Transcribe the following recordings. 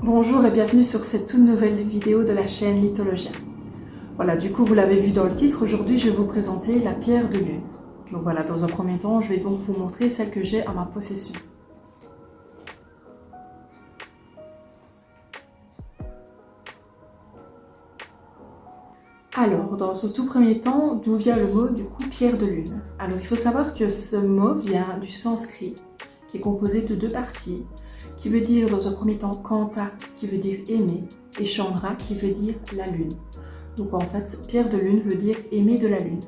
Bonjour et bienvenue sur cette toute nouvelle vidéo de la chaîne Lithologia. Voilà, du coup vous l'avez vu dans le titre, aujourd'hui je vais vous présenter la pierre de lune. Donc voilà, dans un premier temps, je vais donc vous montrer celle que j'ai en ma possession. Alors, dans un tout premier temps, d'où vient le mot du coup pierre de lune? Alors il faut savoir que ce mot vient du sanskrit, qui est composé de deux parties, qui veut dire dans un premier temps Kanta, qui veut dire aimer, et Chandra, qui veut dire la lune. Donc en fait, pierre de lune veut dire aimer de la lune.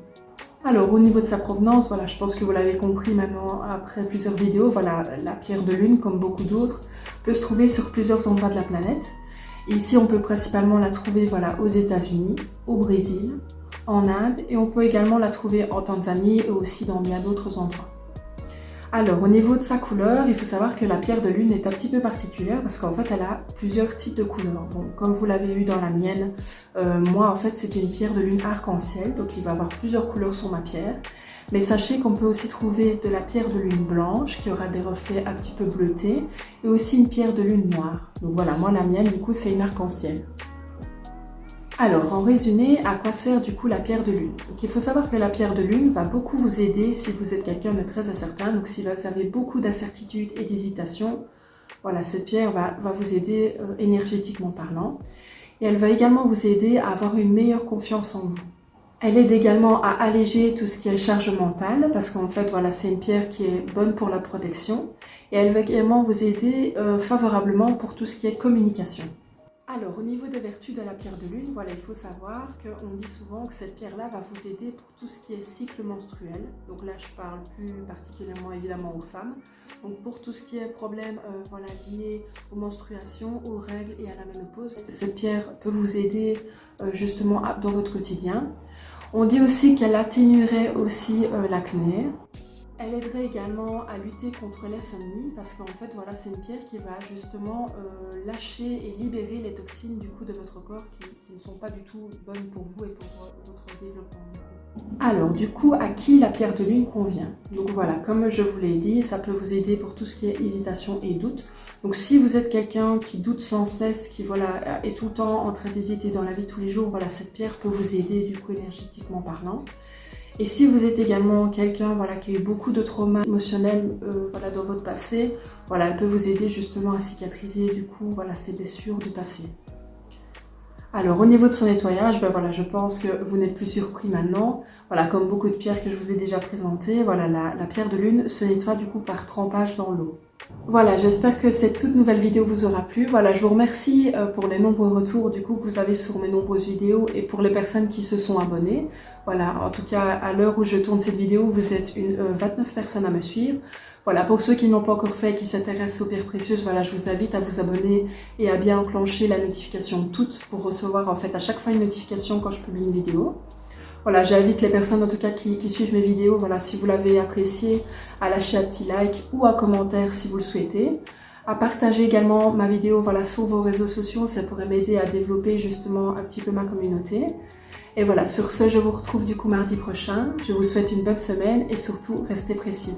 Alors au niveau de sa provenance, voilà, je pense que vous l'avez compris maintenant après plusieurs vidéos, voilà, la pierre de lune, comme beaucoup d'autres, peut se trouver sur plusieurs endroits de la planète. Ici, on peut principalement la trouver voilà, aux États-Unis, au Brésil, en Inde, et on peut également la trouver en Tanzanie et aussi dans bien d'autres endroits. Alors, au niveau de sa couleur, il faut savoir que la pierre de lune est un petit peu particulière parce qu'en fait, elle a plusieurs types de couleurs. Donc, comme vous l'avez vu dans la mienne, moi, en fait, c'est une pierre de lune arc-en-ciel, donc il va avoir plusieurs couleurs sur ma pierre. Mais sachez qu'on peut aussi trouver de la pierre de lune blanche qui aura des reflets un petit peu bleutés et aussi une pierre de lune noire. Donc voilà, moi, la mienne, du coup, c'est une arc-en-ciel. Alors, en résumé, à quoi sert du coup la pierre de lune? Donc, il faut savoir que la pierre de lune va beaucoup vous aider si vous êtes quelqu'un de très incertain. Donc, si vous avez beaucoup d'incertitudes et d'hésitation, voilà, cette pierre va vous aider énergétiquement parlant. Et elle va également vous aider à avoir une meilleure confiance en vous. Elle aide également à alléger tout ce qui est charge mentale, parce qu'en fait, voilà, c'est une pierre qui est bonne pour la protection. Et elle va également vous aider favorablement pour tout ce qui est communication. Alors, au niveau des vertus de la pierre de lune, voilà, il faut savoir qu'on dit souvent que cette pierre-là va vous aider pour tout ce qui est cycle menstruel. Donc là, je parle plus particulièrement évidemment aux femmes. Donc pour tout ce qui est problème voilà, lié aux menstruations, aux règles et à la ménopause, cette pierre peut vous aider justement dans votre quotidien. On dit aussi qu'elle atténuerait aussi l'acné. Elle aiderait également à lutter contre l'insomnie parce qu'en fait voilà c'est une pierre qui va justement lâcher et libérer les toxines du coup de votre corps qui ne sont pas du tout bonnes pour vous et pour votre développement. Alors du coup à qui la pierre de lune convient? Donc voilà, comme je vous l'ai dit, ça peut vous aider pour tout ce qui est hésitation et doute. Donc si vous êtes quelqu'un qui doute sans cesse, qui voilà est tout le temps en train d'hésiter dans la vie de tous les jours, voilà cette pierre peut vous aider du coup énergétiquement parlant. Et si vous êtes également quelqu'un voilà, qui a eu beaucoup de traumas émotionnels voilà, dans votre passé, voilà, elle peut vous aider justement à cicatriser du coup voilà, ces blessures du passé. Alors au niveau de son nettoyage, ben, voilà, je pense que vous n'êtes plus surpris maintenant. Voilà, comme beaucoup de pierres que je vous ai déjà présentées, voilà, la pierre de lune se nettoie du coup par trempage dans l'eau. Voilà, j'espère que cette toute nouvelle vidéo vous aura plu. Voilà, je vous remercie pour les nombreux retours du coup que vous avez sur mes nombreuses vidéos et pour les personnes qui se sont abonnées. Voilà, en tout cas, à l'heure où je tourne cette vidéo, vous êtes 29 personnes à me suivre. Voilà, pour ceux qui n'ont pas encore fait et qui s'intéressent aux pierres précieuses, voilà, je vous invite à vous abonner et à bien enclencher la notification toute pour recevoir en fait à chaque fois une notification quand je publie une vidéo. Voilà, j'invite les personnes en tout cas qui suivent mes vidéos, voilà, si vous l'avez apprécié, à lâcher un petit like ou un commentaire si vous le souhaitez. À partager également ma vidéo voilà, sur vos réseaux sociaux, ça pourrait m'aider à développer justement un petit peu ma communauté. Et voilà, sur ce, je vous retrouve du coup mardi prochain. Je vous souhaite une bonne semaine et surtout, restez précieux.